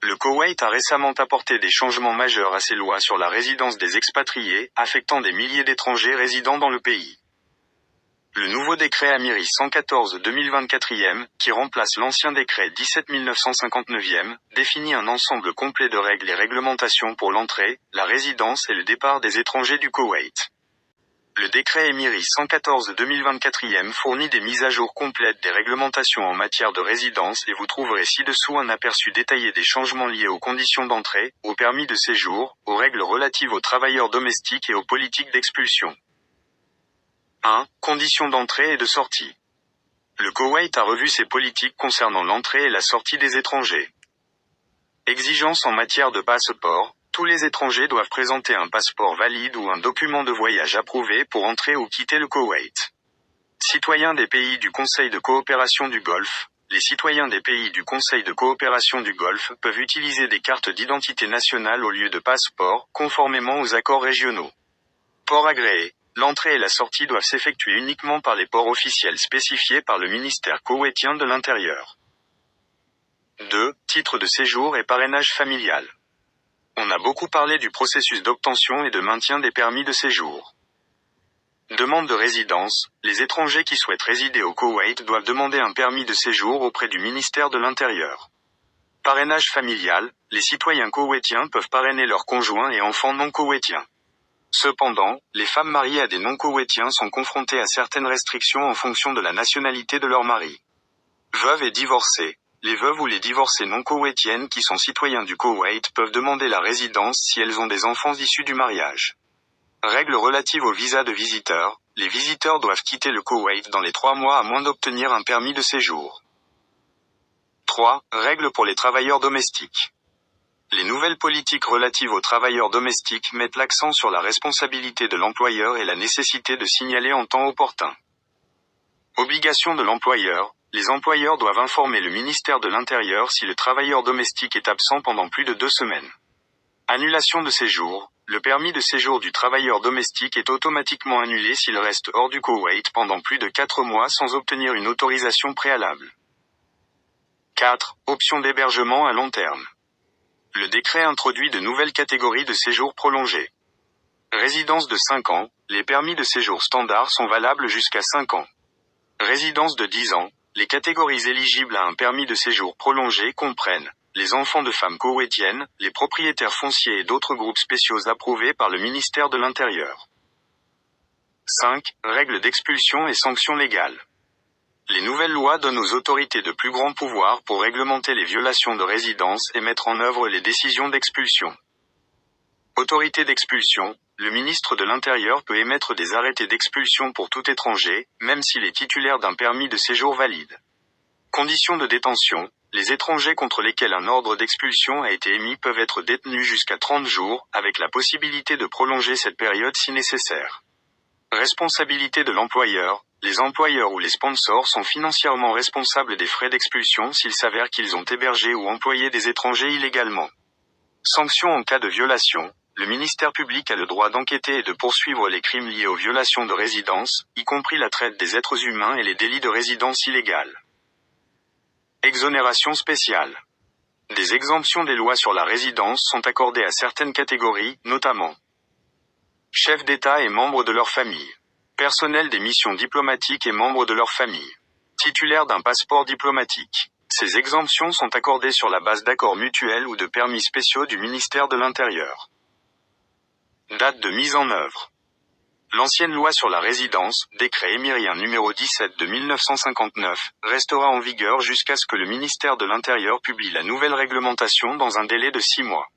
Le Koweït a récemment apporté des changements majeurs à ses lois sur la résidence des expatriés, affectant des milliers d'étrangers résidant dans le pays. Le nouveau décret Amiri 114/2024, qui remplace l'ancien décret 17 959, définit un ensemble complet de règles et réglementations pour l'entrée, la résidence et le départ des étrangers du Koweït. Le décret Amiri 114/2024 fournit des mises à jour complètes des réglementations en matière de résidence et vous trouverez ci-dessous un aperçu détaillé des changements liés aux conditions d'entrée, aux permis de séjour, aux règles relatives aux travailleurs domestiques et aux politiques d'expulsion. 1. Conditions d'entrée et de sortie. Le Koweït a revu ses politiques concernant l'entrée et la sortie des étrangers. Exigences en matière de passeport. Tous les étrangers doivent présenter un passeport valide ou un document de voyage approuvé pour entrer ou quitter le Koweït. Citoyens des pays du Conseil de coopération du Golfe. Les citoyens des pays du Conseil de coopération du Golfe peuvent utiliser des cartes d'identité nationale au lieu de passeport, conformément aux accords régionaux. Ports agréés. L'entrée et la sortie doivent s'effectuer uniquement par les ports officiels spécifiés par le ministère koweïtien de l'Intérieur. 2. Titre de séjour et parrainage familial. On a beaucoup parlé du processus d'obtention et de maintien des permis de séjour. Demande de résidence. Les étrangers qui souhaitent résider au Koweït doivent demander un permis de séjour auprès du ministère de l'Intérieur. Parrainage familial. Les citoyens koweïtiens peuvent parrainer leurs conjoints et enfants non koweïtiens. Cependant, les femmes mariées à des non-koweïtiens sont confrontées à certaines restrictions en fonction de la nationalité de leur mari. Veuves et divorcées. Les veuves ou les divorcées non-koweïtiennes qui sont citoyens du Koweït peuvent demander la résidence si elles ont des enfants issus du mariage. Règles relatives au visa de visiteur. Les visiteurs doivent quitter le Koweït dans les 3 mois à moins d'obtenir un permis de séjour. 3. Règles pour les travailleurs domestiques. Les nouvelles politiques relatives aux travailleurs domestiques mettent l'accent sur la responsabilité de l'employeur et la nécessité de signaler en temps opportun. Obligation de l'employeur. Les employeurs doivent informer le ministère de l'Intérieur si le travailleur domestique est absent pendant plus de 2 semaines. Annulation de séjour. Le permis de séjour du travailleur domestique est automatiquement annulé s'il reste hors du Koweït pendant plus de 4 mois sans obtenir une autorisation préalable. 4. Option d'hébergement à long terme. Le décret introduit de nouvelles catégories de séjour prolongé. Résidence de 5 ans, les permis de séjour standard sont valables jusqu'à 5 ans. Résidence de 10 ans, les catégories éligibles à un permis de séjour prolongé comprennent les enfants de femmes koweïtiennes, les propriétaires fonciers et d'autres groupes spéciaux approuvés par le ministère de l'Intérieur. 5. Règles d'expulsion et sanctions légales. Les nouvelles lois donnent aux autorités de plus grands pouvoirs pour réglementer les violations de résidence et mettre en œuvre les décisions d'expulsion. Autorité d'expulsion. Le ministre de l'Intérieur peut émettre des arrêtés d'expulsion pour tout étranger, même s'il est titulaire d'un permis de séjour valide. Conditions de détention. Les étrangers contre lesquels un ordre d'expulsion a été émis peuvent être détenus jusqu'à 30 jours, avec la possibilité de prolonger cette période si nécessaire. Responsabilité de l'employeur. Les employeurs ou les sponsors sont financièrement responsables des frais d'expulsion s'il s'avère qu'ils ont hébergé ou employé des étrangers illégalement. Sanctions en cas de violation. Le ministère public a le droit d'enquêter et de poursuivre les crimes liés aux violations de résidence, y compris la traite des êtres humains et les délits de résidence illégale. Exonération spéciale. Des exemptions des lois sur la résidence sont accordées à certaines catégories, notamment chefs d'État et membres de leur famille. Personnel des missions diplomatiques et membres de leur famille. Titulaires d'un passeport diplomatique. Ces exemptions sont accordées sur la base d'accords mutuels ou de permis spéciaux du ministère de l'Intérieur. Date de mise en œuvre. L'ancienne loi sur la résidence, décret émirien numéro 17 de 1959, restera en vigueur jusqu'à ce que le ministère de l'Intérieur publie la nouvelle réglementation dans un délai de 6 mois.